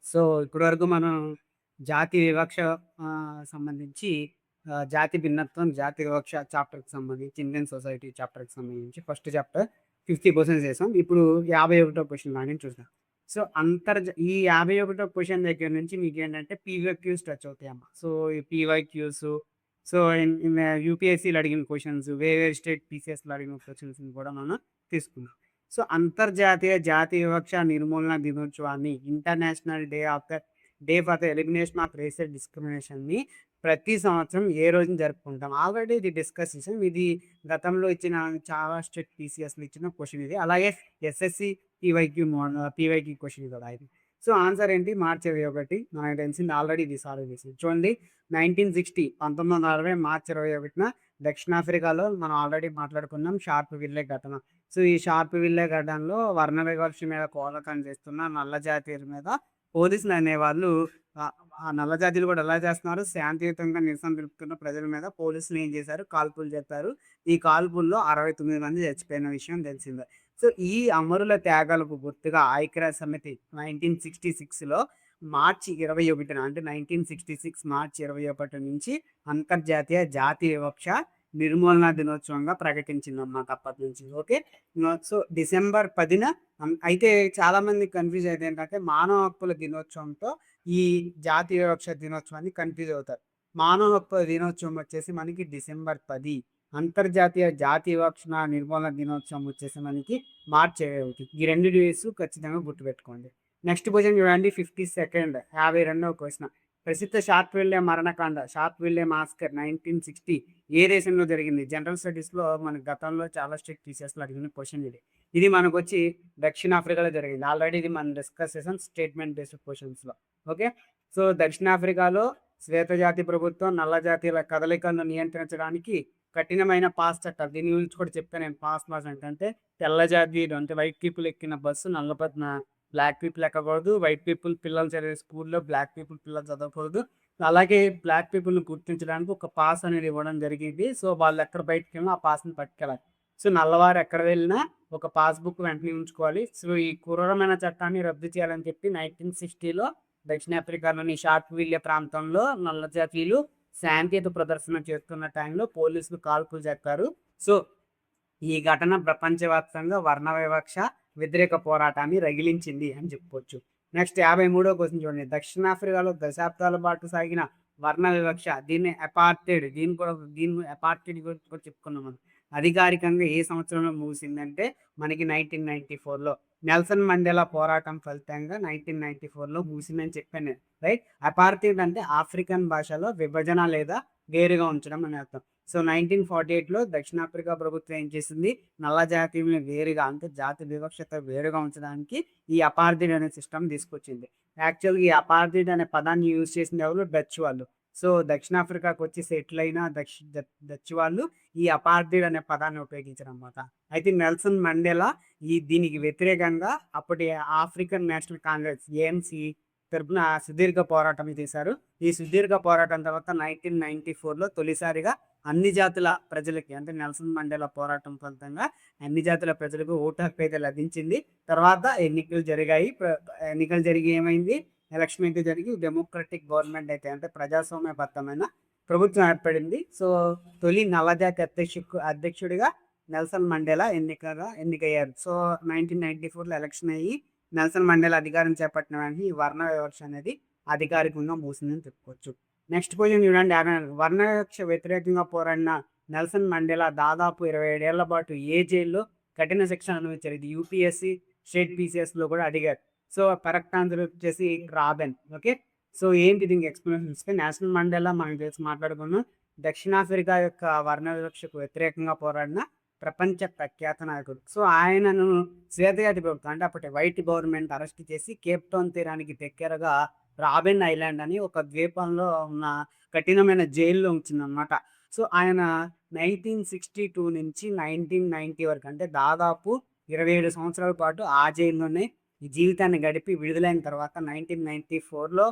So, ఇప్పటి వరకు మనం జాతి వివక్ష సంబంధించి జాతి భిన్నత్వం, జాతి వివక్ష చాప్టర్‌కి సంబంధించి ఇండియన్ సొసైటీ చాప్టర్‌కి సంబంధించి ఫస్ట్ చాప్టర్ 50% చేసాం. ఇప్పుడు 51 క్వెషన్ లాగిన్ చూద్దాం. సో, ఈ 51 క్వెషన్ దగ్గర నుంచి మీకేంటంటే పీవైక్యూస్ టచ్ అవుతాయమ్మ. సో, ఈ పీవైక్యూస్ సో, ఇన్ యూపీఎస్సీలో అడిగిన క్వెషన్స్, వేరే స్టేట్ పీసీఎస్‌లో అడిగిన క్వెషన్స్‌ని కూడా మనం తీసుకున్నాం. సో, అంతర్జాతీయ జాతి వివక్ష నిర్మూలన దినోత్సవాన్ని international day for the elimination of racial డిస్క్రిమినేషన్‌ని ప్రతి సంవత్సరం ఏ రోజున జరుపుకుంటాం. ఆల్రెడీ ఇది డిస్కస్ చేసాం. ఇది గతంలో ఇచ్చిన చాలా స్టేట్ పీసీఎస్‌లో ఇచ్చిన క్వెషన్ ఇది. అలాగే ఎస్ఎస్‌సి పీవైక్యూ క్వెషన్ కూడా ఇది. సో, ఆన్సర్ ఏంటి? మార్చి 21 మనకు తెలిసింది ఆల్రెడీ ఇది సాల్వ్ చేసాం. చూడండి 1960 మార్చి 21న దక్షిణాఫ్రికాలో మనం ఆల్రెడీ మాట్లాడుకున్నాం షార్ప్ విల్లే ఘటన. సో, ఈ షార్ప్ విల్లే ఘటనలో వర్ణ వివక్ష మీద పోరాటం చేస్తున్న నల్ల జాతీయుల మీద పోలీసులు అనేవాళ్ళు ఆ నల్ల జాతీయులు కూడా ఎలా చేస్తున్నారు? శాంతియుతంగా నిరసన తెలుపుతున్న ప్రజల మీద పోలీసులు ఏం చేశారు? కాల్పులు జరిపారు. ఈ కాల్పుల్లో 69 మంది చచ్చిపోయిన విషయం తెలిసిందే. సో, ఈ అమరుల త్యాగాలకు గుర్తుగా ఐక్యరాజ్య సమితి 1966లో మార్చి 21న అంటే 1966 మార్చి 21 నుంచి అంతర్జాతీయ జాతి వివక్ష నిర్మూలనా దినోత్సవంగా ప్రకటించిందన్నమాట అప్పటినుంచి. ఓకే. సో, డిసెంబర్ 10న అయితే చాలామంది కన్‌ఫ్యూజ్ అయ్యేదేంటంటే మానవ హక్కుల దినోత్సవంతో ఈ జాతీయ వివక్ష దినోత్సవాన్ని కన్‌ఫ్యూజ్ అవుతారు. మానవ హక్కుల దినోత్సవం వచ్చేసి మనకి డిసెంబర్ 10. అంతర్జాతీయ జాతి వివక్ష నిర్మూలన దినోత్సవం వచ్చేసి మనకి మార్చి 21. ఈ 2 డేస్ ఖచ్చితంగా గుర్తుపెట్టుకోండి. నెక్స్ట్ క్వెషన్ చూడండి 52వ క్వెషన్. ప్రసిద్ధ షార్ట్‌విల్లే మరణకాండ, షార్ట్‌విల్లే మాస్కర్ 1960 ఏ దేశంలో జరిగింది? జనరల్ స్టడీస్‌లో మనకు గతంలో చాలా స్ట్రిక్ట్ టీచర్స్‌లో అడిగిన క్వెషన్ ఇది. ఇది మనకొచ్చి దక్షిణాఫ్రికాలో జరిగింది. ఆల్రెడీ ఇది మనం డిస్కస్ చేసాం స్టేట్మెంట్ బేస్డ్ క్వెషన్స్‌లో. ఓకే. సో, దక్షిణాఫ్రికాలో శ్వేతజాతి ప్రభుత్వం నల్ల జాతీయుల కదలికలను నియంత్రించడానికి కఠినమైన పాస్ చట్టాలు దీని గురించి కూడా చెప్పాను నేను. పాస్ ఏంటంటే తెల్ల జాతీయులు అంటే వైట్ పీపుల్ ఎక్కిన బస్సు బ్లాక్ పీపుల్ ఎక్కకూడదు. వైట్ పీపుల్ పిల్లలు చదివే స్కూల్‌లో బ్లాక్ పీపుల్ పిల్లలు చదవకూడదు. అలాగే బ్లాక్ పీపుల్‌ని గుర్తించడానికి ఒక పాస్ అనేది ఇవ్వడం జరిగింది. సో, వాళ్ళెక్కడ బయటికెళ్ళినా ఆ పాస్‌ని పట్టుకెళ్ళాలి. సో, నల్లవారు ఎక్కడ వెళ్ళినా ఒక పాస్‌బుక్ వెంటనే ఉంచుకోవాలి. సో, ఈ క్రూరమైన చట్టాన్ని రద్దు చేయాలని చెప్పి 1960లో దక్షిణాఫ్రికాలోని షార్ట్‌విల్లే ప్రాంతంలో నల్ల జాతీయులు శాంతియుత ప్రదర్శన చేస్తున్న టైంలో పోలీసులు కాల్పులు జరిపారు. సో, ఈ ఘటన ప్రపంచవ్యాప్తంగా వర్ణ వివక్ష వ్యతిరేక పోరాటాన్ని రగిలించింది అని చెప్పుకోవచ్చు. నెక్స్ట్ 53వ క్వెషన్ చూడండి. దక్షిణాఫ్రికాలో దశాబ్దాల పాటు సాగిన వర్ణ వివక్ష దీన్ని అపార్టైడ్ దీన్ని అపార్టైడ్ గురించి కూడా చెప్పుకున్నాం మనం. అధికారికంగా ఏ సంవత్సరంలో ముగిసిందంటే మనకి 1994లో. నెల్సన్ మండేలా పోరాటం ఫలితంగా 1994లో ముగిసిందని చెప్పాను నేను. రైట్. అపార్టైడ్ అంటే ఆఫ్రికన్ భాషలో విభజన లేదా వేరుగా ఉంచడం అని అర్థం. సో, 1948లో దక్షిణాఫ్రికా ప్రభుత్వం ఏం చేసింది? నల్ల జాతీయుల్ని వేరుగా అంటే జాతి వివక్షత వేరుగా ఉంచడానికి ఈ అపార్థైడ్ అనే సిస్టమ్ తీసుకొచ్చింది. యాక్చువల్‌గా ఈ అపార్థైడ్ అనే పదాన్ని యూజ్ చేసింది ఎవరు? డచ్ వాళ్ళు. సో, దక్షిణాఫ్రికాకొచ్చి సెటిల్ అయిన డచ్ వాళ్ళు ఈ అపార్థైడ్ అనే పదాన్ని ఉపయోగించారనమాట. అయితే నెల్సన్ మండేలా దీనికి వ్యతిరేకంగా అప్పటి ఆఫ్రికన్ నేషనల్ కాంగ్రెస్ ఏఎన్‌సీ తరపున సుదీర్ఘ పోరాటం చేశారు. ఈ సుదీర్ఘ పోరాటం తర్వాత 1994లో తొలిసారిగా అన్ని జాతుల ప్రజలకి అంటే నెల్సన్ మండేలా పోరాటం ఫలితంగా అన్ని జాతుల ప్రజలకు ఓటు హక్కు అయితే లభించింది. తర్వాత ఎన్నికలు జరిగి ఏమైంది? ఎలక్షన్ అయితే జరిగి డెమోక్రటిక్ గవర్నమెంట్ అయితే అంటే ప్రజాస్వామ్యబద్ధమైన ప్రభుత్వం ఏర్పడింది. సో, తొలి నల్లజాతి అధ్యక్షుడిగా నెల్సన్ మండేలా ఎన్నికయ్యారు. సో, 1994లో ఎలక్షన్ అయ్యి నెల్సన్ మండేలా అధికారం చేపట్టిన వెంటనే ఈ వర్ణ వివక్ష అనేది అధికారికంగా ముగిసిందని చెప్పుకోవచ్చు. నెక్స్ట్ క్వెషన్ చూడండి. వర్ణ వివక్ష వ్యతిరేకంగా పోరాడిన నెల్సన్ మండేలా దాదాపు 27 ఏళ్ల పాటు ఏ జైల్లో కఠిన శిక్ష అనుభవించారు? ఇది యూపీఎస్సీ, స్టేట్ పీసీఎస్‌లో కూడా అడిగారు. సో, కరెక్ట్ ఆన్సర్ వచ్చేసి రాబెన్. ఓకే. సో, ఏంటి దీనికి ఎక్స్‌ప్లనేషన్ ఇస్తే నెల్సన్ మండేలా మనకు తెలిసి మాట్లాడుకున్నాం. దక్షిణాఫ్రికా యొక్క వర్ణ వివక్షకు వ్యతిరేకంగా పోరాడిన ప్రపంచ ప్రఖ్యాత నాయకుడు. సో, ఆయనను శ్వేతజాతి ప్రభుత్వం అంటే అప్పటి వైట్ గవర్నమెంట్ అరెస్ట్ చేసి కేప్ టౌన్ తీరానికి దగ్గరగా రాబిన్ ఐలాండ్ అని ఒక ద్వీపంలో ఉన్న కఠినమైన జైల్లో ఉంచిందనమాట. సో, ఆయన 1962 నుంచి 1990 వరకు అంటే దాదాపు 27 సంవత్సరాల పాటు ఆ జైల్లోనే ఈ జీవితాన్ని గడిపి విడుదలైన తర్వాత 1994లో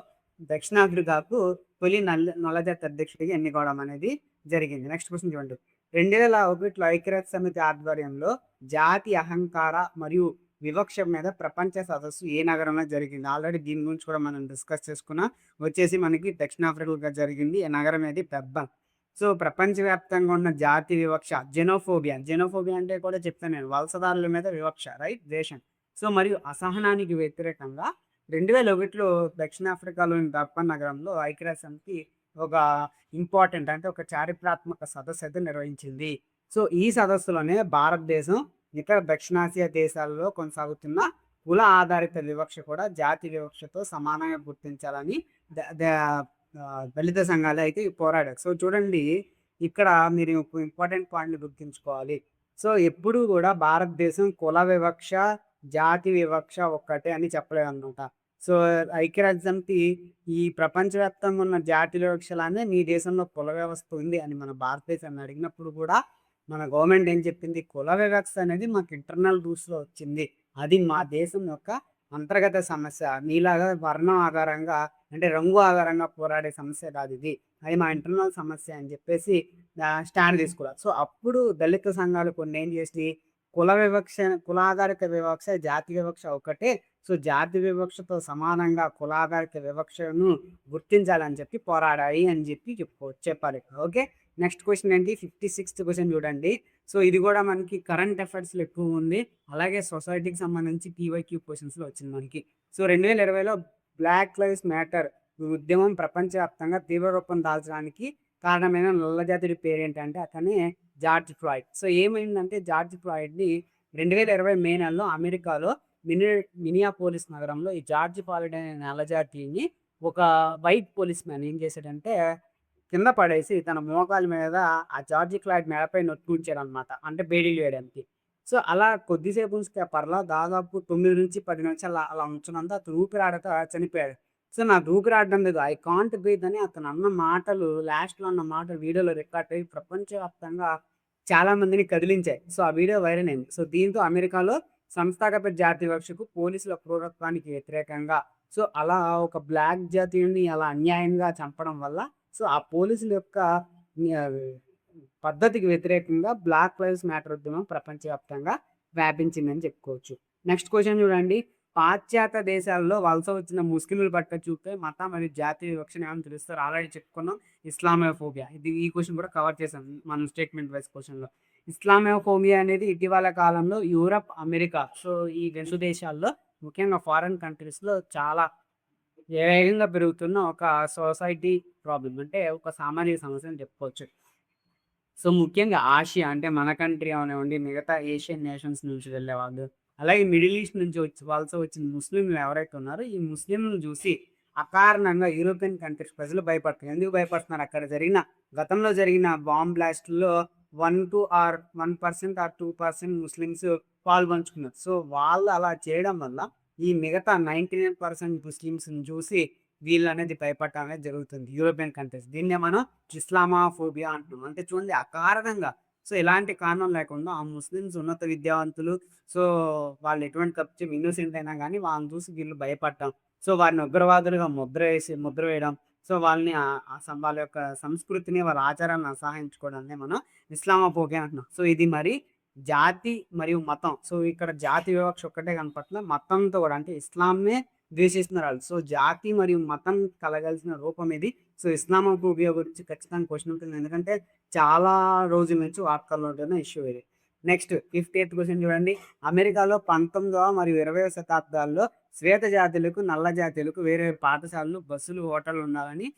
దక్షిణాఫ్రికాకు తొలి నల్లజాతి అధ్యక్షుడిగా ఎన్నుకోవడం అనేది జరిగింది. నెక్స్ట్ క్వెషన్ చూడండి. 2001లో ఐక్యరాజ్య సమితి ఆధ్వర్యంలో జాతి అహంకార మరియు వివక్ష మీద ప్రపంచ సదస్సు ఏ నగరంలో జరిగింది? ఆల్రెడీ దీని గురించి కూడా మనం డిస్కస్ చేసుకున్నాం. వచ్చేసి మనకి దక్షిణాఫ్రికాలో జరిగింది. ఈ నగరం ఏది? పెర్బన్. సో, ప్రపంచవ్యాప్తంగా ఉన్న జాతి వివక్ష జెనోఫోబియా. జెనోఫోబియా అంటే కూడా చెప్తాను నేను. వలసదారుల మీద వివక్ష, రైట్? ద్వేషం. సో, మరియు అసహనానికి వ్యతిరేకంగా 2001లో దక్షిణాఫ్రికాలోని డర్బన్ నగరంలో ఐక్యరాజ్యసమితి ఒక ఇంపార్టెంట్ అంటే ఒక చారిత్రాత్మక సదస్సు అయితే నిర్వహించింది. సో, ఈ సదస్సులోనే భారతదేశం ఇతర దక్షిణాసియా దేశాలలో కొనసాగుతున్న కుల ఆధారిత వివక్ష కూడా జాతి వివక్షతో సమానంగా గుర్తించాలని ద ద దళిత సంఘాలు అయితే పోరాడారు. సో, చూడండి ఇక్కడ మీరు ఒక ఇంపార్టెంట్ పాయింట్‌ని గుర్తుంచుకోవాలి. సో, ఎప్పుడూ కూడా భారతదేశం కుల వివక్ష, జాతి వివక్ష ఒక్కటే అని చెప్పలేదనమాట. సో, ఐక్యరాజ్యసమితి ఈ ప్రపంచవ్యాప్తంగా ఉన్న జాతి వివక్షలానే మీ దేశంలో కుల వ్యవస్థ ఉంది అని మన భారతదేశాన్ని అడిగినప్పుడు కూడా మన గవర్నమెంట్ ఏం చెప్పింది? కుల వివక్ష అనేది మాకు ఇంటర్నల్ రూల్స్‌లో వచ్చింది. అది మా దేశం యొక్క అంతర్గత సమస్య. మీలాగా వర్ణం ఆధారంగా అంటే రంగు ఆధారంగా పోరాడే సమస్య కాదిది. అది మా ఇంటర్నల్ సమస్య అని చెప్పేసి స్టాండ్ తీసుకున్నారు. సో, అప్పుడు దళిత సంఘాలు కొన్ని ఏం చేసినాయి? కుల వివక్ష, కులాధారిత వివక్ష, జాతి వివక్ష ఒకటే. సో, జాతి వివక్షతో సమానంగా కులాధారిత వివక్షను గుర్తించాలని చెప్పి పోరాడాయి అని చెప్పి చెప్పాలి. ఓకే. నెక్స్ట్ క్వెషన్ ఏంటి? 56థ్ క్వెషన్ చూడండి. సో, ఇది కూడా మనకి కరెంట్ అఫైర్స్‌లో ఎక్కువ ఉంది. అలాగే సొసైటీకి సంబంధించి పీవైక్యూ క్వెషన్స్‌లో వచ్చింది మనకి. సో, 2020లో బ్లాక్ లైవ్స్ మ్యాటర్ ఉద్యమం ప్రపంచవ్యాప్తంగా తీవ్ర రూపం దాల్చడానికి కారణమైన నల్లజాతీయుడి పేరేంటంటే అతనే జార్జ్ ఫ్లాయిడ్. సో, ఏమైందంటే జార్జ్ ఫ్లాయిడ్‌ని 2020 మే నెలలో అమెరికాలో మినియాపోలిస్ నగరంలో ఈ జార్జ్ ఫ్లాయిడ్ అనే నల్లజాతీయుని ఒక వైట్ పోలీస్ మ్యాన్ ఏం చేశాడంటే కింద పడేసి తన మోకాళ్ళ మీద ఆ జార్జ్ ఫ్లాయిడ్ మెడపై నొక్కి ఉంచాడనమాట. అంటే బేడీలు వేయడానికి. సో, అలా కొద్దిసేపు ఉంచితే పర్లా దాదాపు 9-10 నిమిషాలు అలా ఉంచినంత అతను ఊపిరాడక చనిపోయాడు. సో, నాకు ఊపిరాడడం లేదు. ఐ కాంట్ బ్రీత్ అని అతను అన్న మాటలు లాస్ట్‌లో అన్న మాటలు వీడియోలో రికార్డ్ అయ్యి ప్రపంచవ్యాప్తంగా చాలా మందిని కదిలించాయి. సో, ఆ వీడియో వైరల్ అయింది. సో, దీంతో అమెరికాలో సంస్థాగత జాతి వివక్షకు పోలీసుల క్రూరత్వానికి వ్యతిరేకంగా సో, అలా ఒక బ్లాక్ జాతీయుడిని అలా అన్యాయంగా చంపడం వల్ల సో, ఆ పోలీసుల యొక్క ఆహ్, పద్ధతికి వ్యతిరేకంగా బ్లాక్ లైవ్స్ మ్యాటర్ ఉద్యమం ప్రపంచవ్యాప్తంగా వ్యాపించిందని చెప్పుకోవచ్చు. నెక్స్ట్ క్వెషన్ చూడండి. పాశ్చాత్య దేశాల్లో వలస వచ్చిన ముస్లింల పట్ల చూపే మత మరియు జాతి వివక్షను ఏమని పిలుస్తారు? ఆల్రెడీ చెప్పుకున్నాం. ఇస్లామోఫోబియా. ఈ క్వెషన్ కూడా కవర్ చేసాం మనం స్టేట్మెంట్ వైస్ క్వెషన్‌లో. ఇస్లామోఫోబియా అనేది ఇటీవల కాలంలో యూరప్, అమెరికా సో, ఈ 2 దేశాల్లో ముఖ్యంగా ఫారిన్ కంట్రీస్‌లో చాలా వేగంగా పెరుగుతున్న ఒక సొసైటీ ప్రాబ్లమ్. అంటే ఒక సామాజిక సమస్య అని చెప్పుకోవచ్చు. సో, ముఖ్యంగా ఆసియా అంటే మన కంట్రీ అవనివ్వండి, మిగతా ఏషియన్ నేషన్స్ నుంచి వెళ్ళేవాళ్ళు, అలాగే మిడిల్ ఈస్ట్ నుంచి వలస వచ్చిన ముస్లింలు ఎవరైతే ఉన్నారో, ఈ ముస్లింలను చూసి అకారణంగా యూరోపియన్ కంట్రీస్ ప్రజలు భయపడుతున్నారు. ఎందుకు భయపడుతున్నారు? అక్కడ గతంలో జరిగిన బాంబ్ బ్లాస్ట్‌లో 1% ఆర్ 2% ముస్లిమ్స్ పాలుపంచుకున్నారు. సో, వాళ్ళు అలా చేయడం వల్ల ఈ మిగతా 99% ముస్లిమ్స్‌ని చూసి వీళ్ళనేది భయపడటం అనేది జరుగుతుంది యూరోపియన్ కంట్రీస్. దీన్నే మనం ఇస్లామోఫోబియా అంటున్నాం. అంటే చూడండి అకారణంగా సో, ఎలాంటి కారణం లేకుండా ఆ ముస్లిమ్స్ ఉన్నత విద్యావంతులు. సో, వాళ్ళు ఎటువంటి తప్పు చేయని ఇన్నోసెంట్ అయినా గానీ వాళ్ళని చూసి వీళ్ళు భయపడటం. సో, వారిని ఉగ్రవాదులుగా ముద్ర వేయడం. సో, వాళ్ళని వాళ్ళ యొక్క సంస్కృతిని, వాళ్ళ ఆచారాలను అసహ్యించుకోవడాన్నే మనం ఇస్లామోఫోబియా అంటున్నాం. సో, ఇది మరి జాతి మరియు మతం. సో, ఇక్కడ జాతి వివక్ష ఒక్కటే కనపట్ల మతంతో కూడా అంటే ఇస్లాంనే ద్వేషిస్తున్నారు ఆళ్ళు. సో, జాతి మరియు మతం కలగాల్సిన రూపం ఇది. సో, ఇస్లామోఫోబియా గురించి ఖచ్చితంగా క్వెషన్ ఉంటుంది. ఎందుకంటే చాలా రోజుల నుంచి వార్తల్లో ఉంటున్న ఇష్యూ ఇది. నెక్స్ట్ 58థ్ క్వెషన్ చూడండి. అమెరికాలో 19వ మరియు 20వ శతాబ్దాల్లో శ్వేత జాతులకు, నల్ల జాతీయులకు వేరే పాఠశాలలు, బస్సులు, హోటళ్ళు ఉండాలని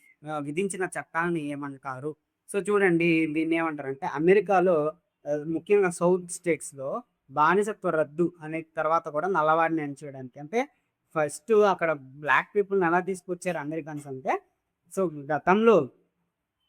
విధించిన చట్టాలను ఏమంటారు? సో, చూడండి దీన్నేమంటారంటే అమెరికాలో ముఖ్యంగా సౌత్ స్టేట్స్‌లో బానిసత్వ రద్దు అనే తర్వాత కూడా నల్లవారిని అణచివేయడానికి అంటే ఫస్ట్ అక్కడ బ్లాక్ పీపుల్‌ని ఎలా తీసుకొచ్చారు అమెరికన్స్ అంటే సో, గతంలో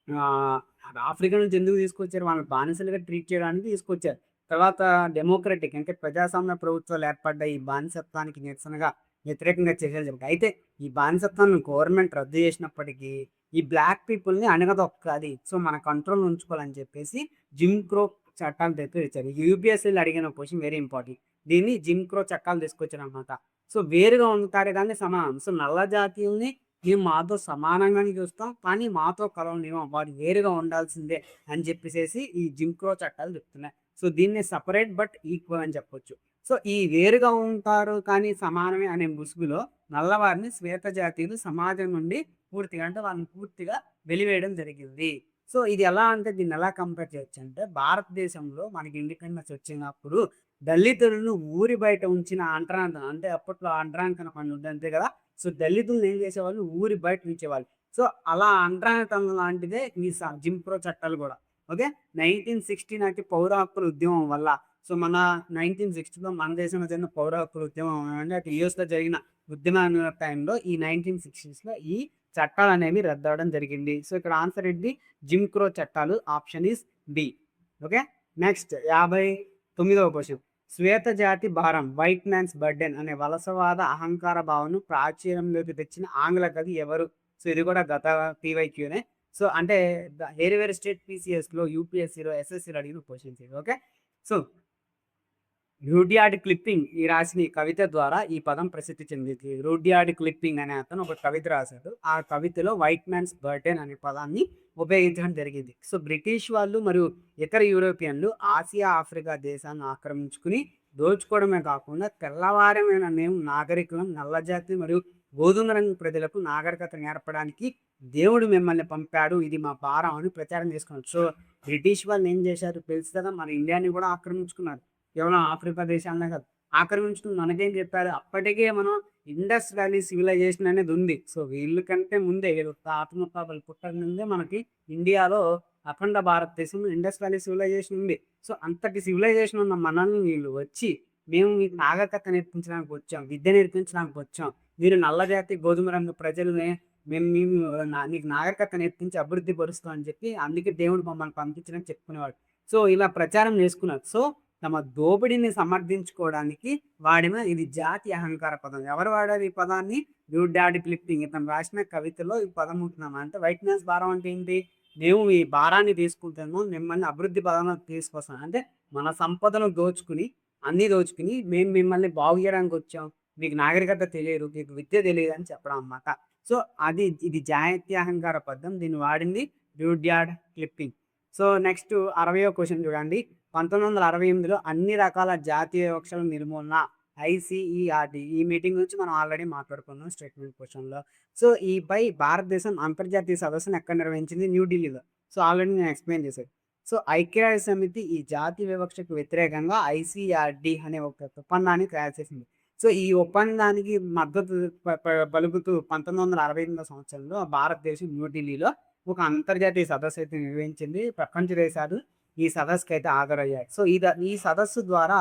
ఆహ్, ఆఫ్రికా నుంచి ఎందుకు తీసుకొచ్చారు? వాళ్ళని బానిసలుగా ట్రీట్ చేయడానికి తీసుకొచ్చారు. తర్వాత డెమోక్రటిక్ అంటే ప్రజాస్వామ్య ప్రభుత్వాలు ఏర్పడ్డాయి. ఈ బానిసత్వానికి నిరసనగా వ్యతిరేకంగా చర్యలు జరిగాయి. అయితే ఈ బానిసత్వాన్ని గవర్నమెంట్ రద్దు చేసినప్పటికీ ఈ బ్లాక్ పీపుల్‌ని అణగదొక్కాలి. సో, మన కంట్రోల్‌లో ఉంచుకోవాలని చెప్పేసి జిమ్ క్రో చట్టాలు తెచ్చారు. యూపీఎస్సీలో అడిగిన క్వెషన్ వెరీ ఇంపార్టెంట్. దీన్ని జిమ్ క్రో చట్టాలు తీసుకొచ్చారనమాట. సో, వేరుగా ఉంటారు కానీ సమానం. సో, నల్ల జాతీయుల్ని మేము మాతో సమానంగానే చూస్తాం. కానీ మాతో కలవనివ్వం. వారు వేరుగా ఉండాల్సిందే అని చెప్పేసేసి ఈ జిమ్ క్రో చట్టాలు చెప్తున్నాయి. సో, దీన్ని సెపరేట్ బట్ ఈక్వల్ అని చెప్పొచ్చు. సో, ఈ వేరుగా ఉంటారు కానీ సమానమే అనే ముసుగులో నల్లవారిని శ్వేత జాతీయులు సమాజం నుండి పూర్తిగా అంటే వాళ్ళని పూర్తిగా వెలివేయడం జరిగింది. సో, ఇది ఎలా అంటే దీన్నెలా కంపేర్ చేయొచ్చంటే భారతదేశంలో మనకి ఇండిపెండెన్స్ వచ్చినప్పుడు దళితులను ఊరి బయట ఉంచిన అంటరాంతరం అంటే అప్పట్లో అంటరానితనం అని ఉండేది అంతే కదా! సో, దళితులను ఏం చేసేవాళ్ళు ఊరి బయట ఉంచేవాళ్ళు. సో, అలా అంటరానితనం లాంటిదే ఈ జిమ్ క్రో చట్టాలు గూడా. ఓకే. 1916 నాటి పౌర హక్కుల ఉద్యమం వల్ల సో, మన 1960లో మన దేశంలో జరిగిన పౌర హక్కుల ఉద్యమం అంటే అటు యూఎస్‌లో జరిగిన ఉద్యమాల టైంలో ఈ 1960స్‌లో ఈ చట్టాలనేవి రద్దవడం జరిగింది. సో, ఇక్కడ ఆన్సర్ ఏంటి? జిమ్ క్రో చట్టాలు. Option is B. Okay. Next 59వ క్వెషన్. శ్వేత జాతి భారం వైట్ మ్యాన్స్ బర్డెన్ అనే వలసవాద అహంకార భావనను ప్రాచుర్యంలోకి తెచ్చిన ఆంగ్ల కవి ఎవరు? సో, ఇది కూడా గత పీవైక్యూనే. సో, అంటే వేరే వేరే స్టేట్ పీసీఎస్‌లో, యూపీఎస్సీలో, ఎస్ఎస్సీలో అడిగిన క్వెషన్స్ ఇవి. ఓకే. సో, రూడ్యార్డ్ కిప్లింగ్ ఈ రాసిన ఈ కవిత ద్వారా ఈ పదం ప్రసిద్ధి చెందింది. రూడ్యార్డ్ కిప్లింగ్ అనే అతను ఒక కవిత రాశాడు. ఆ కవితలో వైట్ మ్యాన్స్ బర్డెన్ అనే పదాన్ని ఉపయోగించడం జరిగింది. సో, బ్రిటిష్ వాళ్ళు మరియు ఇతర యూరోపియన్లు ఆసియా, ఆఫ్రికా దేశాలను ఆక్రమించుకుని దోచుకోవడమే కాకుండా తెల్లవారమైన మేము నాగరికులం, నల్లజాతి మరియు గోధుమ రంగు ప్రజలకు నాగరికత నేర్పడానికి దేవుడు మిమ్మల్ని పంపాడు. ఇది మా భారం అని ప్రచారం చేసుకున్నారు. సో, బ్రిటిష్ వాళ్ళు ఏం చేశారు తెలుసు కదా! మన ఇండియాని కూడా ఆక్రమించుకున్నారు. కేవలం ఆఫ్రికా దేశాలనే కాదు. ఆక్రమించుకుని మనకేం చెప్పారు? అప్పటికే మనం ఇండస్ వ్యాలీ సివిలైజేషన్ అనేది ఉంది. సో, వీళ్ళ కంటే ముందే వీళ్ళ తాత ముత్తాతలు పుట్టక ముందే మనకి ఇండియాలో అఖండ భారతదేశంలో ఇండస్ వ్యాలీ సివిలైజేషన్ ఉంది. సో, అంతటి సివిలైజేషన్ ఉన్న మనల్ని వీళ్ళు వచ్చి, మేము మీకు నాగరికత నేర్పించడానికి వచ్చాం. విద్య నేర్పించడానికి వచ్చాం. మీరు నల్లజాతి, గోధుమ రంగు ప్రజలనే మేము మేము నీకు నాగరికత నేర్పించి అభివృద్ధి పరుస్తాం అని చెప్పి, అందుకే దేవుడు మమ్మల్ని పంపించడని చెప్పుకునేవాడు. సో, ఇలా ప్రచారం చేసుకున్నారు. సో, తమ దోపిడీని సమర్థించుకోవడానికి వాడిన ఇది జాతి అహంకార పదం. ఎవరు వాడారు ఈ పదాన్ని? రూడ్యార్డ్ కిప్లింగ్ ఇతను రాసిన కవితలో ఈ పదం ఉంటున్నాం. అంటే వైట్ మ్యాన్స్ భారం అంటే ఏంటి? మేము ఈ భారాన్ని తీసుకుంటాము. మిమ్మల్ని అభివృద్ధి పదంలోకి తీసుకొస్తాం. అంటే మన సంపదను దోచుకుని, అన్నీ దోచుకుని మేము మిమ్మల్ని బాగు చేయడానికి వచ్చాం. మీకు నాగరికత తెలియదు. మీకు విద్య తెలియదు అని చెప్పడం అన్నమాట. సో, ఇది జాతి అహంకార పదం. దీన్ని వాడింది రూడ్యార్డ్ కిప్లింగ్. సో, నెక్స్ట్ 60వ క్వెషన్ చూడండి. 1968లో అన్ని రకాల జాతీయ వివక్షల నిర్మూలన ఐసీఈఆర్‌డి ఈ మీటింగ్ గురించి మనం ఆల్రెడీ మాట్లాడుకున్నాం స్టేట్మెంట్ క్వెషన్‌లో. సో, భారతదేశం అంతర్జాతీయ సదస్సును ఎక్కడ నిర్వహించింది? న్యూఢిల్లీలో. సో, ఆల్రెడీ నేను ఎక్స్‌ప్లెయిన్ చేశాను. సో, ఐక్యరాజ్య సమితి ఈ జాతి వివక్షకు వ్యతిరేకంగా ఐసీఆర్‌డి అనే ఒక ఒప్పందాన్ని తయారు చేసింది. సో, ఈ ఒప్పందానికి మద్దతు ప ప పలుకుతూ 1968 సంవత్సరంలో భారతదేశం న్యూఢిల్లీలో ఒక అంతర్జాతీయ సదస్సు అయితే నిర్వహించింది. ప్రపంచ దేశాలు ఈ సదస్సుకైతే హాజరయ్యాయి. సో, ఈ సదస్సు ద్వారా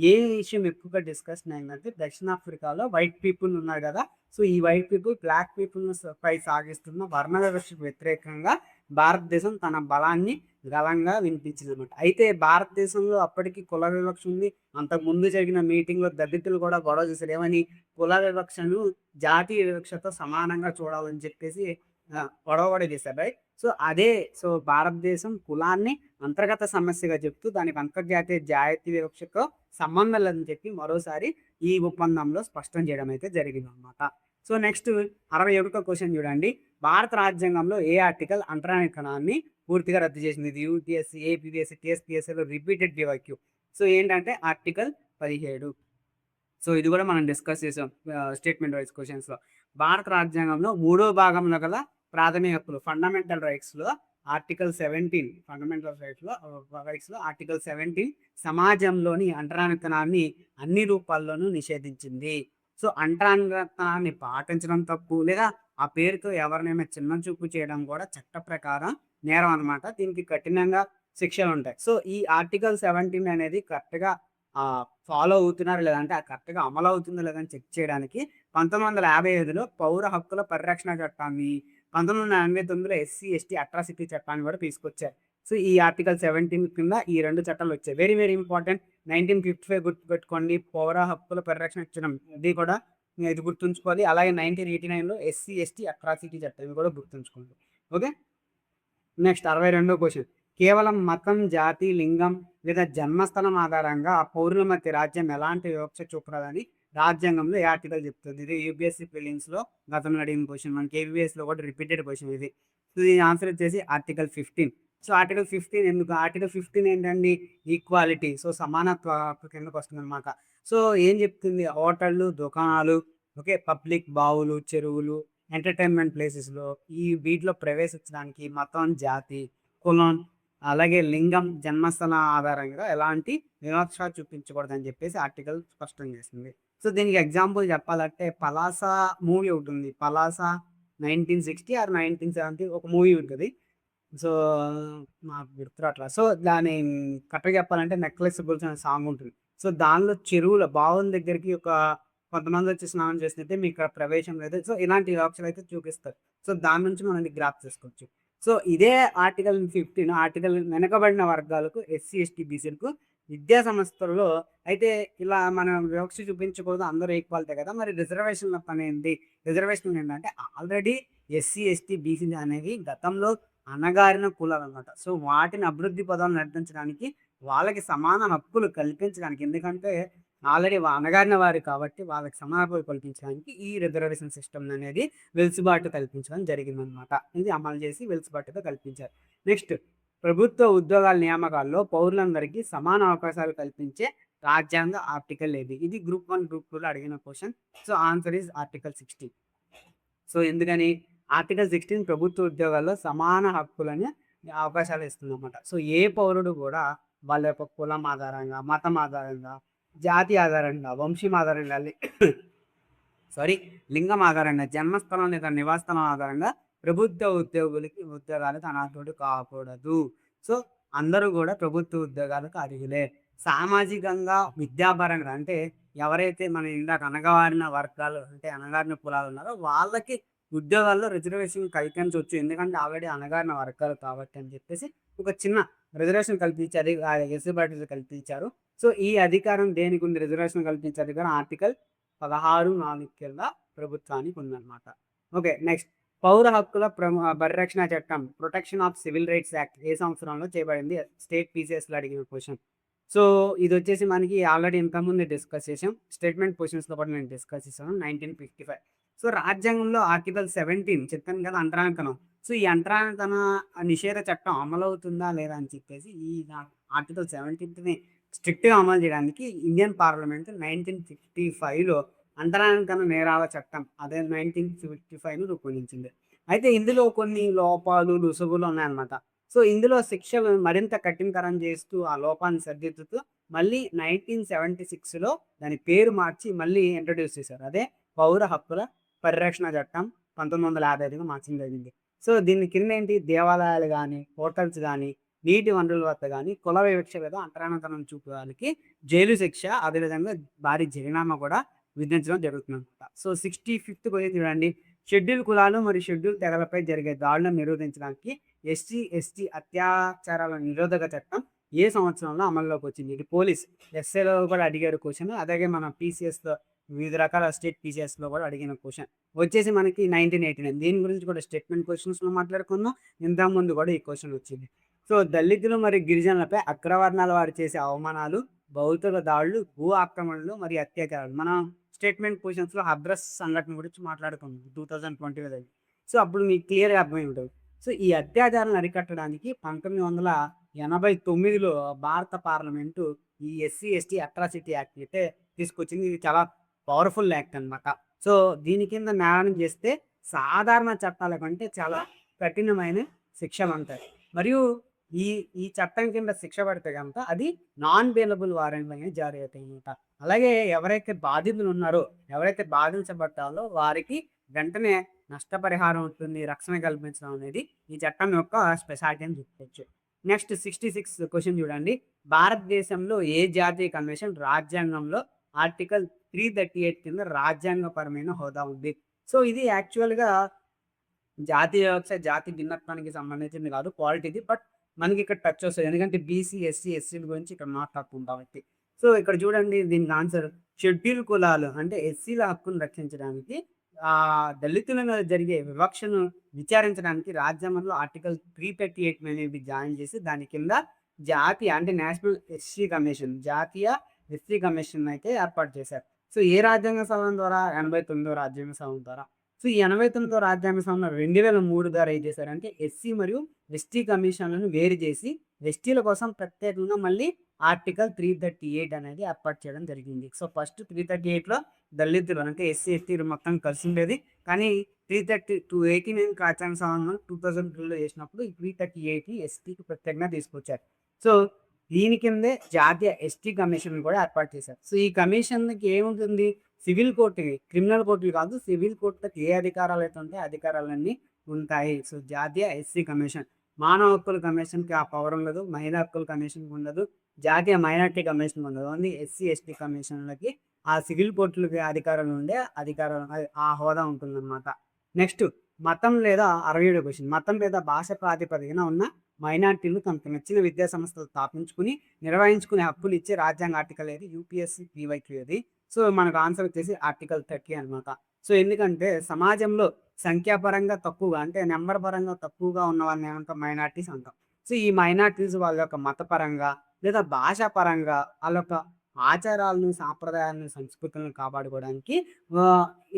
ఏ విషయం ఎక్కువగా డిస్కషన్ అయిందంటే దక్షిణాఫ్రికాలో వైట్ పీపుల్ ఉన్నారు గదా! సో, ఈ వైట్ పీపుల్ బ్లాక్ పీపుల్‌ని పై సాగిస్తున్న వర్ణ వివక్షకు వ్యతిరేకంగా భారతదేశం తన బలాన్ని గళంగా వినిపించిందనమాట. అయితే భారతదేశంలో అప్పటికి కుల వివక్ష ఉంది. అంతకుముందు జరిగిన మీటింగ్‌లో దళితులు కూడా గొడవ చేశారు. ఏమని? కుల వివక్షను జాతీయ వివక్షతో సమానంగా చూడాలని చెప్పేసి గొడవ కూడా చేశారు. రైట్? సో, భారతదేశం కులాన్ని అంతర్గత సమస్యగా చెప్తూ దానికి అంతర్జాతీయ జాతీయ వివక్షతో సంబంధం లేదని చెప్పి మరోసారి ఈ ఒప్పందంలో స్పష్టం చేయడం అయితే జరిగిందనమాట. సో, నెక్స్ట్ 61వ క్వెషన్ చూడండి. భారత రాజ్యాంగంలో ఏ ఆర్టికల్ అంటరానితనాన్ని పూర్తిగా రద్దు చేసింది? ఇది యూపీఎస్సీ, ఏపీపీఎస్సీ, టీఎస్‌పీఎస్సీలో రిపీటెడ్ పీవైక్యూ. సో, ఏంటంటే ఆర్టికల్ 17. సో, ఇది కూడా మనం డిస్కస్ చేసాం స్టేట్మెంట్ వైస్ క్వెషన్స్‌లో. భారత రాజ్యాంగంలో మూడో భాగంలో గల ప్రాథమిక హక్కులు ఫండమెంటల్ రైట్స్‌లో ఆర్టికల్ 17 రైట్స్‌లో ఆర్టికల్ 17 సమాజంలోని అంటరానితనాన్ని అన్ని రూపాల్లోనూ నిషేధించింది. సో, అంటరానితనాన్ని పాటించడం తప్పు లేదా ఆ పేరుతో ఎవరినైనా చిన్న చూపు చేయడం కూడా చట్ట ప్రకారం నేరం అనమాట. దీనికి కఠినంగా శిక్షలుంటాయి. సో, ఈ ఆర్టికల్ 17 అనేది కరెక్ట్‌గా ఫాలో అవుతున్నారా లేదా అంటే కరెక్ట్‌గా అమలవుతుందో లేదో అని చెక్ చేయడానికి 1955లో పౌర హక్కుల పరిరక్షణ చట్టాన్ని, 1989లో ఎస్సీ, ఎస్టీ అట్రాసిటీ చట్టాన్ని కూడా తీసుకొచ్చారు. సో, ఈ ఆర్టికల్ 17 కింద ఈ 2 చట్టాలు వచ్చాయి. Very very important. 1955 గుర్తుపెట్టుకోండి. పౌర హక్కుల పరిరక్షణ ఇచ్చడం ఇది కూడా ఇది గుర్తుంచుకోవాలి. అలాగే 1989లో ఎస్సీ, ఎస్టీ అట్రాసిటీ చట్టం ఇవి కూడా గుర్తుంచుకోండి. ఓకే. నెక్స్ట్ 62వ క్వెషన్. కేవలం మతం, జాతి, లింగం లేదా జన్మస్థలం ఆధారంగా ఆ పౌరుల మధ్య రాజ్యం ఎలాంటి వివక్ష చూపరాదని రాజ్యాంగంలో ఏ ఆర్టికల్ చెప్తుంది? ఇది యూపీఎస్సీ ప్రిలిమ్స్‌లో గతంలో అడిగిన క్వెషన్. మనకి ఏబీపీఎస్‌లో కూడా రిపీటెడ్ క్వెషన్ ఇది. సో, దీని ఆన్సర్ వచ్చేసి ఆర్టికల్ 15. సో, ఆర్టికల్ 15 ఎందుకు? ఆర్టికల్ 15 ఏంటండి? ఈక్వాలిటీ. సో, సమానత్వ హక్కు కిందకొస్తుందనమాట. సో, ఏం చెప్తుంది హోటళ్ళు, దుకాణాలు, ఓకే. పబ్లిక్ బావులు, చెరువులు, ఎంటర్‌టైన్‌మెంట్ ప్లేసెస్‌లో వీటిలో ప్రవేశించడానికి మతం, జాతి, కులం, అలాగే లింగం, జన్మస్థలం ఆధారంగా ఎలాంటి వివక్ష చూపించకూడదని చెప్పేసి ఆర్టికల్ స్పష్టం చేసింది. సో, దీనికి ఎగ్జాంపుల్ చెప్పాలంటే 'పలాస' మూవీ ఒకటుంది. 'పలాస' 1960 ఆర్ 1970 ఒక మూవీ ఉంటది. సో, నాకు గుర్తు రాట్లా. సో, దాని కరెక్ట్‌గా చెప్పాలంటే 'నెక్లెస్ గొలుసు' అనే సాంగ్ ఉంటుంది. సో, దానిలో చెరువుల బావుల దగ్గరికి కొంతమందొచ్చి స్నానం చేస్తుంటే మీకిక్కడ ప్రవేశం లేదు. సో, ఇలాంటి వివక్షలైతే చూపిస్తారు. సో, దాని నుంచి మనం ఇది గ్రాప్ చేసుకోవచ్చు. సో, ఇదే ఆర్టికల్ 15 ఆర్టికల్ వెనకబడిన వర్గాలకు ఎస్సీ, ఎస్టీ, బీసీలకు విద్యా సంస్థల్లో అయితే ఇలా మనం వివక్ష చూపించకూడదు. అందరూ ఈక్వాలిటీ కదా! మరి రిజర్వేషన్‌ల పనేంటి? రిజర్వేషన్‌లు ఏంటంటే ఆల్రెడీ ఎస్సీ, ఎస్టీ, బీసీ అనేవి గతంలో అణగారిన కులాలనమాట. సో, వాటిని అభివృద్ధి పథంలో నడిపించడానికి, వాళ్ళకి సమాన హక్కులు కల్పించడానికి ఎందుకంటే, ఆల్రెడీ అణగారిన వారు కాబట్టి, వాళ్ళకి సమాన హక్కులు కల్పించడానికి ఈ రిజర్వేషన్ సిస్టమ్ అనేది వెసులుబాటు కల్పించడం జరిగిందనమాట. ఇది అమలు చేసి వెసులుబాటుగా కల్పించారు. నెక్స్ట్ ప్రభుత్వ ఉద్యోగాల నియామకాల్లో పౌరులందరికీ సమాన అవకాశాలు కల్పించే రాజ్యాంగ ఆర్టికల్ ఏది? ఇది గ్రూప్ 1, గ్రూప్ 2లో అడిగిన question. So, answer is article 16. So, ఎందుకని? ఆర్టికల్ 16 ప్రభుత్వ ఉద్యోగాల్లో సమాన హక్కులని, అవకాశాలు ఇస్తుందన్నమాట. సో, ఏ పౌరుడు గూడా వాళ్ళ యొక్క కులం ఆధారంగా, మతం ఆధారంగా, జాతి ఆధారంగా, వంశం ఆధారంగా సారీ లింగం ఆధారంగా, జన్మస్థలం లేదా నివాస స్థలం ఆధారంగా ప్రభుత్వ ఉద్యోగాలకు అనర్హుడు కాకూడదు. సో, అందరూ గూడా ప్రభుత్వ ఉద్యోగాలకు అర్హులే. సామాజికంగా, విద్యాపరంగా అంటే ఎవరైతే మనం ఇందాక అణగారిన వర్గాలు అంటే అణగారిన కులాలున్నారో వాళ్ళకి ఉద్యోగాల్లో రిజర్వేషన్ కల్పించొచ్చు. ఎందుకంటే ఆల్రెడీ అణగారిన వర్గాలు కాబట్టి అని చెప్పేసి ఒక చిన్న రిజర్వేషన్ కల్పించారు. వెసులుబాటు కల్పించారు. సో, ఈ అధికారం దేనికుంది? రిజర్వేషన్ కల్పించే అధికారం ఆర్టికల్ 16(4) కింద ప్రభుత్వానికి ఉందన్నమాట. ఓకే. నెక్స్ట్ పౌర హక్కుల పరిరక్షణ చట్టం protection of civil rights act ఏ సంవత్సరంలో చేయబడింది? స్టేట్ పీసీఎస్‌లో అడిగిన క్వెషన్. సో, ఇదొచ్చేసి మనకి ఆల్రెడీ ఇంతకుముందే డిస్కస్ చేసాం. స్టేట్మెంట్ క్వెషన్స్‌లో కూడా నేను డిస్కస్ చేశాను. 1955. సో, రాజ్యాంగంలో ఆర్టికల్ 17 చెప్పాను కదా! అంటరానితనం. సో, ఈ అంటరానితన నిషేధ చట్టం అమలవుతుందా లేదా అని చెప్పేసి ఆర్టికల్ 17ని స్ట్రిక్ట్‌గా అమలు చేయడానికి ఇండియన్ పార్లమెంట్ 1955లో అంటరానితన నేరాల చట్టం అదే 1955ను రూపొందించింది. అయితే ఇందులో కొన్ని లోపాలు, లుసుగులు ఉన్నాయన్నమాట. సో, ఇందులో శిక్షలు మరింత కఠినతరం చేస్తూ ఆ లోపాన్ని సరిదిద్దుతూ మళ్ళీ 1976లో దాని పేరు మార్చి మళ్ళీ ఇంట్రొడ్యూస్ చేశారు. అదే పౌర హక్కుల పరిరక్షణ చట్టం 1955గా మార్చడం జరిగింది. సో, దీని కిందేంటి దేవాలయాలు గాని, హోటల్స్ గాని, నీటి వనరుల వద్ద గాని కుల వివక్ష లేదా అంటరానితనం చూపే వాళ్ళకి జైలు శిక్ష, అదేవిధంగా భారీ జరిమానా కూడా విధించడం జరుగుతుందన్నమాట. సో, 65th క్వెషన్ చూడండి. షెడ్యూల్ కులాలు మరియు షెడ్యూల్ తెగలపై జరిగే దాడులను నిరోధించడానికి ఎస్సీ, ఎస్టీ అత్యాచారాల నిరోధక చట్టం ఏ సంవత్సరంలో అమల్లోకి వచ్చింది? ఇది పోలీస్ ఎస్ఏలో కూడా అడిగారు క్వెషన్. అలాగే మన పీసీఎస్‌లో వివిధ రకాల స్టేట్ పీసీఎస్‌లో కూడా అడిగిన క్వెషన్. వచ్చేసి మనకి 1989 దీని గురించి కూడా స్టేట్మెంట్ క్వెషన్స్‌లో మాట్లాడుకుందాం. ఇంతకుముందు కూడా ఈ క్వెషన్ వచ్చింది. సో, దళితులు మరియు గిరిజనులపై అగ్రవర్ణాల వారు చేసే అవమానాలు, భౌతిక దాడులు, భూ ఆక్రమణలు మరియు అత్యాచారాలు. మనం స్టేట్మెంట్ క్వెషన్స్‌లో హథ్రస్ సంఘటన గురించి మాట్లాడుకున్నాం 2020లో. సో, అప్పుడు మీకు క్లియర్‌గా అర్థమై ఉంటది. సో, ఈ అత్యాచారాలను అరికట్టడానికి 1989లో భారత పార్లమెంటు ఈ ఎస్సీ, ఎస్టీ అట్రాసిటీ యాక్ట్ అయితే తీసుకొచ్చింది. ఇది చాలా పవర్‌ఫుల్ యాక్ట్ అన్నమాట. సో, దీని కింద నేరం చేస్తే సాధారణ చట్టాల కంటే చాలా కఠినమైన శిక్షలుంటాయి. మరియు ఈ ఈ చట్టం కింద శిక్ష పడితే గనక అది నాన్ బెయిలబుల్ వారెంట్ అనేది జారీ అవుతాయన్నమాట. అలాగే ఎవరైతే బాధితులు ఉన్నారో, ఎవరైతే బాధించబడ్డారో వారికి వెంటనే నష్టపరిహారం ఉంటుంది. రక్షణ కల్పించడం అనేది ఈ చట్టం యొక్క స్పెషాలిటీ అని చెప్పుకోవచ్చు. నెక్స్ట్ 66 క్వెషన్ చూడండి. భారతదేశంలో ఏ జాతీయ కన్వెన్షన్ రాజ్యాంగంలో ఆర్టికల్ 338 కింద రాజ్యాంగపరమైన హోదా ఉంది? సో, ఇది యాక్చువల్‌గా జాతీయ వ్యవస్థ, జాతి భిన్నత్వానికి సంబంధించింది కాదు. క్వాలిటీది. బట్ మనకిక్కడ టచ్ వస్తది. ఎందుకంటే బీసీ, ఎస్సీ, ఎస్టీల గురించి ఇక్కడ మాట్లాడుతున్నాం కాబట్టి. సో, ఇక్కడ చూడండి దీనికి ఆన్సర్ షెడ్యూల్ కులాలు అంటే ఎస్సీల హక్కును రక్షించడానికి దళితుల మీద జరిగే వివక్షను విచారించడానికి రాజ్యాంగంలో ఆర్టికల్ 338 అనేది జాయిన్ చేసి దాని కింద జాతీయ అంటే నేషనల్ ఎస్సీ కమిషన్, జాతీయ ఎస్సీ కమిషన్ అయితే ఏర్పాటు చేశారు. సో, ఏ రాజ్యాంగ సవరణ ద్వారా? 89వ రాజ్యాంగ సవరణ ద్వారా. సో, ఈ 89వ రాజ్యాంగ సవరణ 2003 ద్వారా ఏం చేశారంటే ఎస్సీ మరియు ఎస్టీ కమిషన్‌లను వేరు చేసి ఎస్టీల కోసం ప్రత్యేకంగా మళ్ళీ ఆర్టికల్ 338 అనేది ఏర్పాటు చేయడం జరిగింది. సో, ఫస్ట్ 338లో దళితులు అంటే ఎస్సీ, ఎస్టీలు మొత్తం కలిసుండేది. కానీ 289 రాజ్యాంగ సవరణ 2002లో చేసినప్పుడు ఈ 338 ఎస్టీకి ప్రత్యేకంగా తీసుకొచ్చారు. సో, దీని కిందే జాతీయ ఎస్టీ కమిషన్ కూడా ఏర్పాటు చేశారు. సో, ఈ కమిషన్‌కి ఏముంటుంది? సివిల్ కోర్టుకి, క్రిమినల్ కోర్టులు కాదు. సివిల్ కోర్టుకి ఏ అధికారాలైతే ఉంటాయో అధికారాలన్నీ ఉంటాయి. సో, జాతీయ ఎస్సీ కమిషన్. మానవ హక్కుల కమిషన్‌కి ఆ పవర్ ఉండదు. మహిళా హక్కుల కమిషన్‌కి ఉండదు. జాతీయ మైనారిటీ కమిషన్ ఉండదు. ఓన్లీ ఎస్సీ, ఎస్టీ కమిషన్‌లకి ఆ సివిల్ కోర్టులకి అధికారాలు ఉండే అధికారం ఆ హోదా ఉంటుందన్నమాట. నెక్స్ట్ మతం లేదా 67 క్వెషన్. మతం లేదా భాష ప్రాతిపదికన ఉన్న మైనారిటీలు తమకు నచ్చిన విద్యా సంస్థలు స్థాపించుకుని, నిర్వహించుకునే హక్కునిచ్చే రాజ్యాంగ ఆర్టికల్ ఏది? యూపీఎస్‌సీ పీవైక్యూ అది. సో, మనకు ఆన్సర్ వచ్చేసి ఆర్టికల్ 30 అనమాట. సో, ఎందుకంటే సమాజంలో సంఖ్యాపరంగా తక్కువగా అంటే నంబర్ పరంగా తక్కువగా ఉన్న వాళ్ళని ఏమంటాం? మైనారిటీస్ అంటాం. సో, ఈ మైనారిటీస్ వాళ్ళ యొక్క మతపరంగా లేదా భాషాపరంగా ఆళ్ళ యొక్క ఆచారాలను, సాంప్రదాయాలను, సంస్కృతులను కాపాడుకోవడానికి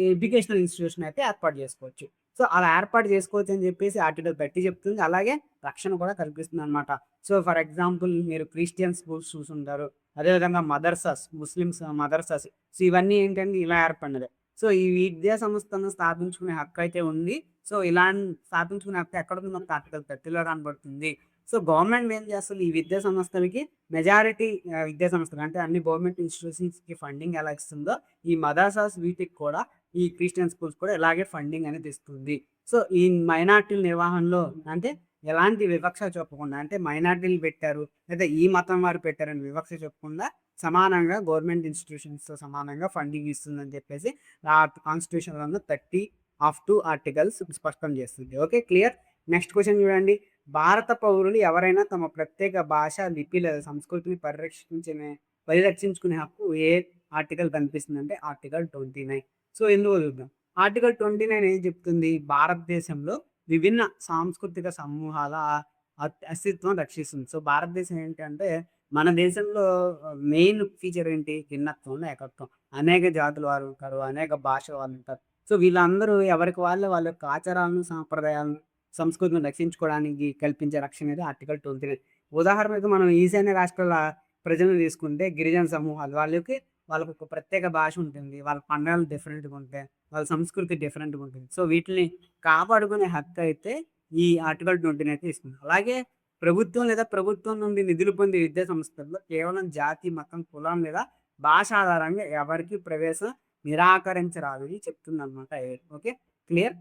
ఎడ్యుకేషనల్ ఇన్‌స్టిట్యూషన్ అయితే ఏర్పాటు చేసుకోవచ్చు. సో, అలా ఏర్పాటు చేసుకోవచ్చు అని చెప్పేసి ఆర్టికల్ 30 చెప్తుంది. అలాగే రక్షణ కూడా కల్పిస్తుందనమాట. సో, ఫర్ ఎగ్జాంపుల్ మీరు క్రిస్టియన్ స్కూల్స్ చూసుంటారు. అదేవిధంగా మదర్సాస్, ముస్లిమ్స్ మదర్సాస్. సో, ఇవన్నీ ఏంటంటే ఇలా ఏర్పడినదే. సో, ఈ విద్యా సంస్థను స్థాపించుకునే హక్కయితే ఉంది. సో, స్థాపించుకునే హక్కు ఎక్కడుంది? మనకు ఆర్టికల్ 30లో కనబడుతుంది. సో, గవర్నమెంట్ ఏం చేస్తది? ఈ విద్యా సంస్థలకి మెజారిటీ విద్యా సంస్థలు అంటే అన్ని గవర్నమెంట్ ఇన్‌స్టిట్యూషన్స్‌కి ఫండింగ్ ఎలా ఇస్తుందో, ఈ మదర్సాస్ వీటికి కూడా ఈ క్రిస్టియన్ స్కూల్స్ కూడా ఇలాగే ఫండింగ్ అనేది ఇస్తుంది. సో, ఈ మైనారిటీల నిర్వహణలో అంటే ఎలాంటి వివక్ష చూపకుండా అంటే మైనారిటీలు పెట్టారు, లేదా ఈ మతం వారు పెట్టారని వివక్ష చూపకుండా సమానంగా గవర్నమెంట్ ఇన్‌స్టిట్యూషన్స్‌తో సమానంగా ఫండింగ్ ఇస్తుందని చెప్పేసి కాన్స్టిట్యూషన్‌లోను 30 ఆర్టికల్స్ స్పష్టం చేస్తుంది. ఓకే. క్లియర్. నెక్స్ట్ క్వెషన్ చూడండి. భారత పౌరులు ఎవరైనా తమ ప్రత్యేక భాష, లిపి లేదా సంస్కృతిని పరిరక్షించుకునే హక్కు ఏ ఆర్టికల్ కనిపిస్తుందంటే ఆర్టికల్ 29. సో, ఎందుకో చూద్దాం. ఆర్టికల్ 29 ఏం చెప్తుంది? భారతదేశంలో విభిన్న సాంస్కృతిక సమూహాల అస్తిత్వం రక్షిస్తుంది. సో, భారతదేశం ఏంటంటే మన దేశంలో మెయిన్ ఫీచర్ ఏంటి? భిన్నత్వంలో ఏకత్వం. అనేక జాతుల వారు ఉంటారు. అనేక భాషల వాళ్ళు ఉంటారు. సో, వీళ్ళందరూ ఎవరికి వాళ్ళ యొక్క ఆచారాలను, సాంప్రదాయాలను, సంస్కృతిని రక్షించుకోవడానికి కల్పించే రక్షణ అనేది ఆర్టికల్ 29. ఉదాహరణకు మనం ఈశాన్య రాష్ట్రాల ప్రజలను తీసుకుంటే గిరిజన సమూహాలు వాళ్ళకొక ప్రత్యేక భాష ఉంటుంది. వాళ్ళ పండుగలు డిఫరెంట్‌గా ఉంటాయి. వాళ్ళ సంస్కృతి డిఫరెంట్‌గా ఉంటుంది. సో, వీటిని కాపాడుకునే హక్కయితే ఈ ఆర్టికల్ 29 అయితే ఇస్తుంది. అలాగే ప్రభుత్వం లేదా ప్రభుత్వం నుండి నిధులు పొందే విద్యా సంస్థల్లో కేవలం జాతి, మతం, కులం లేదా భాష ఆధారంగా ఎవరికీ ప్రవేశం నిరాకరించరాదని చెప్తుందనమాట. ఓకే. క్లియర్.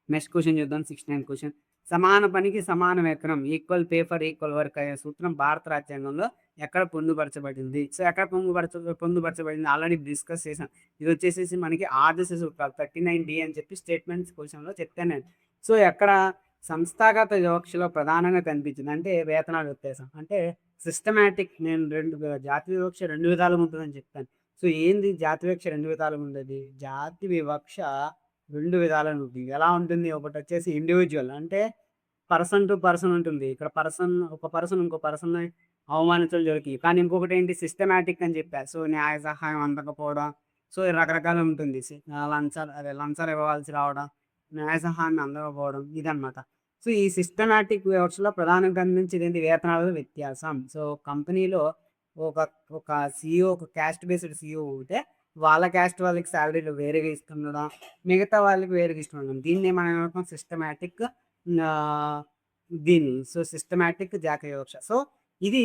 నెక్స్ట్ క్వెషన్ చూద్దాం. 69 క్వెషన్. సమాన పనికి సమాన వేతనం equal pay for equal work అనే సూత్రం భారత రాజ్యాంగంలో ఎక్కడ పొందుపరచబడింది? సో, ఎక్కడ పొందుపరచబడింది ఆల్రెడీ డిస్కస్ చేసాం. ఇది వచ్చేసేసి మనకి ఆదర్శ సూత్రాలు 39D అని చెప్పి స్టేట్మెంట్స్ క్వెషన్‌లో చెప్పాను నేను. సో, ఎక్కడ సంస్థాగత వివక్షలో ప్రధానంగా కనిపించింది అంటే వేతనాల వ్యత్యాసం. అంటే సిస్టమాటిక్ నేను జాతి వివక్ష 2 విధాలుగా ఉంటుందని చెప్పాను. సో, ఏంది జాతి వివక్ష 2 విధాలుగా ఉండేది? జాతి వివక్ష 2 విధాలుగా ఉంటుంది. ఎలా ఉంటుంది? ఒకటొచ్చేసి ఇండివిడ్యువల్ అంటే పర్సన్ టు పర్సన్ ఉంటుంది. ఇక్కడ ఒక పర్సన్ ఇంకో పర్సన్‌ని అవమానించడం జరుగుతుంది. కానీ ఇంకొకటేంటి సిస్టమాటిక్ అని చెప్పా. సో, న్యాయ సహాయం అందకపోవడం. సో, రకరకాలు ఉంటుంది. లంచాలు ఇవ్వాల్సి రావడం, న్యాయ సహాయాన్ని అందకపోవడం ఇదనమాట. సో, ఈ సిస్టమాటిక్ వివక్షలో ప్రధానంగా కనిపించేదేంటి? వేతనాల వ్యత్యాసం. సో, కంపెనీలో ఒక ఒక సీఈఓ ఒక క్యాస్ట్ బేస్డ్ సీఈఓ ఉంటే వాళ్ళ క్యాస్ట్ వాళ్ళకి సాలరీలు వేరేగా ఇస్తుండడం, మిగతా వాళ్ళకి వేరేగా ఇస్తుండడం. దీన్నే మనం ఏమంటాం? సిస్టమాటిక్ ఆహ్, సిస్టమాటిక్ జాతి వివక్ష. సో, ఇది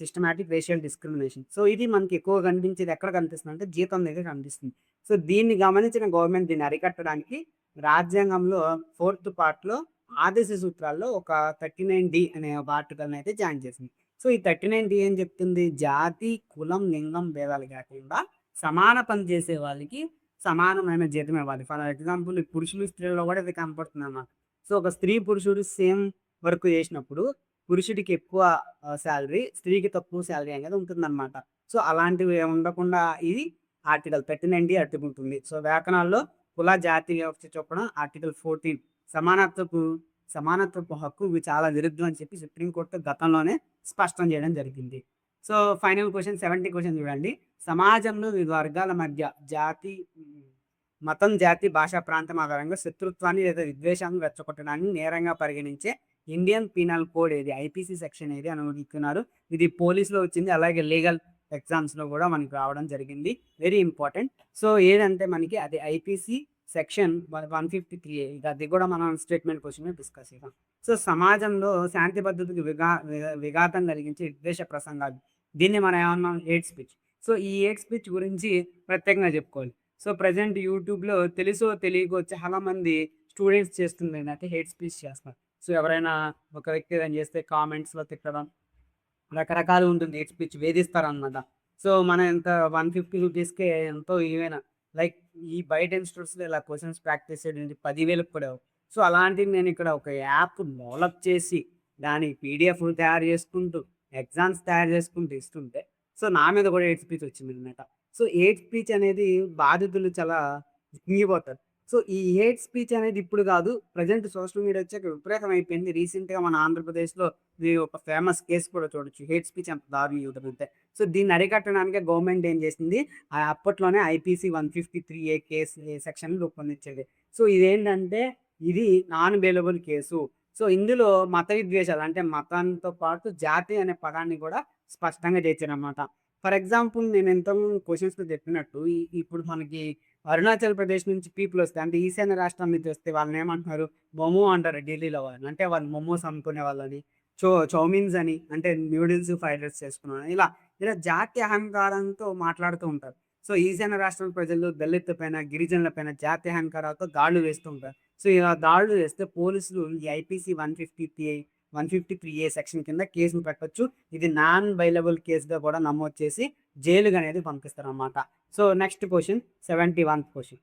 సిస్టమాటిక్ రేషియల్ డిస్క్రిమినేషన్. సో, ఇది మనకి ఎక్కువ కనిపించేది ఎక్కడ కనిపిస్తుందంటే జీతం దగ్గర కనిపిస్తుంది. సో, దీన్ని గమనించిన గవర్నమెంట్ దీన్ని అరికట్టడానికి రాజ్యాంగంలో 4th పార్ట్‌లో ఆదేశ సూత్రాల్లో ఒక 39D అనే ఒక ఆర్టికల్‌ని అయితే జాయిన్ చేసింది. సో, ఈ 39D ఏం చెప్తుంది? జాతి, కులం, లింగం భేదాలు కాకుండా సమాన పని చేసే వాళ్ళకి సమానమైన జీతం ఇవ్వాలి. ఫర్ ఎగ్జాంపుల్ పురుషులు, స్త్రీలలో కూడా ఇది కనపడుతుందన్నమాట. సో, ఒక స్త్రీ, పురుషుడు సేమ్ వర్క్ చేసినప్పుడు పురుషుడికి ఎక్కువ సాలరీ, స్త్రీకి తక్కువ సాలరీ అనేది ఉంటుందన్నమాట. సో, అలాంటివి ఉండకుండా ఇది ఆర్టికల్ 39D అడ్డుకుంటుంది. సో, వేతనాల్లో కుల, జాతి వివక్ష చొప్పున ఆర్టికల్ 14 సమానత్వపు హక్కు ఇవి చాలా విరుద్ధం అని చెప్పి సుప్రీంకోర్టు గతంలోనే స్పష్టం చేయడం జరిగింది. సో, ఫైనల్ క్వెషన్ 70 క్వెషన్ చూడండి. సమాజంలో వివిధ వర్గాల మధ్య మతం, జాతి, భాష, ప్రాంతం ఆధారంగా శత్రుత్వాన్ని లేదా విద్వేషాన్ని రెచ్చగొట్టడాన్ని నేరంగా పరిగణించే ఇండియన్ పీనల్ కోడ్ ఏది? ఐపీసీ సెక్షన్ ఏది అని అడుగుతున్నారు. ఇది పోలీస్‌లో వచ్చింది. అలాగే లీగల్ ఎగ్జామ్స్‌లో గూడా మనకి రావడం జరిగింది. Very important. సో, ఏదంటే మనకి అది ఐపీసీ సెక్షన్ 153 ఇక అది గూడా మనం స్టేట్మెంట్ క్వెషన్ మీద డిస్కస్ చేద్దాం. సో, సమాజంలో శాంతి భద్రతకు విఘాతం కలిగించే విద్వేష ప్రసంగాలు. దీన్ని మనం ఏమన్నాం? Hate speech. సో, ఈ హేట్ స్పీచ్ గురించి ప్రత్యేకంగా చెప్పుకోవాలి. సో, ప్రెజెంట్ యూట్యూబ్‌లో తెలుసో తెలియకో చాలామంది స్టూడెంట్స్ చేస్తుందేంటంటే హేట్ స్పీచ్ చేస్తున్నారు. సో, ఎవరైనా ఒక వ్యక్తి ఏదైనా చేస్తే కామెంట్స్‌లో తిట్టడం రకరకాలుగా ఉంటుంది. Hate speech వేధిస్తారనమాట. సో, మనం ఎంత 150 రూపీస్‌కే ఎంతో ఈవెన లైక్ ఈ బయట ఇన్‌స్టిట్యూట్స్‌లో ఇలా క్వెషన్స్ ప్రాక్టీస్ చేయడానికి 10,000కి కూడా అవ్వవు. సో, అలాంటిది నేను ఇక్కడ ఒక యాప్ డెవలప్ చేసి దానికి పీడీఎఫ్‌లు తయారు చేసుకుంటూ, ఎగ్జామ్స్ తయారు చేసుకుంటూ ఇస్తుంటే, సో, నా మీద కూడా హేట్ స్పీచ్ వచ్చిందనమాట. సో, హేట్ స్పీచ్ అనేది బాధితులు చాలా కుంగిపోతారు. సో, ఈ హేట్ స్పీచ్ అనేది ఇప్పుడు కాదు. ప్రెజెంట్ సోషల్ మీడియా వచ్చాక విపరీతం అయిపోయింది. రీసెంట్‌గా మన ఆంధ్రప్రదేశ్‌లో ఇది ఒక ఫేమస్ కేస్ కూడా చూడొచ్చు. హేట్ స్పీచ్ ఎంత దారుణంగా జరుగుతే. సో, దీన్ని అరికట్టడానికే గవర్నమెంట్ ఏం చేసింది, అప్పట్లోనే ఐపీసీ 153 కేస్ సెక్షన్‌ని రూపొందించేది. సో, ఇదేంటంటే ఇది నాన్ బెయిలబుల్ కేసు. సో, ఇందులో మత విద్వేషాలు అంటే మతంతో పాటు జాతి అనే పదాన్ని కూడా స్పష్టంగా చేర్చారనమాట. ఫర్ ఎగ్జాంపుల్ నేను ఇంతకుముందు క్వెషన్స్‌లో చెప్పినట్టు ఇప్పుడు మనకి అరుణాచల్ ప్రదేశ్ నుంచి పీపుల్ వస్తే అంటే ఈశాన్య రాష్ట్రం నుంచి వస్తే వాళ్ళనేమంటున్నారు? మోమో అంటారు ఢిల్లీలో వాళ్ళని. అంటే వాళ్ళు మోమోస్ అమ్ముకునే వాళ్ళని. చౌమీన్స్ అని అంటే నూడిల్స్, ఫ్రైడ్ రైస్ చేసుకున్నాను. ఇలా జాతి అహంకారంతో మాట్లాడుతూ ఉంటారు. సో, ఈశాన్య రాష్ట్రాల ప్రజలు దళితుల పైన, గిరిజనుల పైన జాతి అహంకారాలతో దాడులు వేస్తూ ఉంటారు. సో, ఇలా దాడులు చేస్తే పోలీసులు ఈ ఐపీసీ 153 సెక్షన్ కింద కేసులు పెట్టొచ్చు. ఇది నాన్ బెయిలబుల్ కేస్‌గా కూడా నమోదు చేసి జైలుకనేది పంపిస్తారనమాట. So, next question 71th question.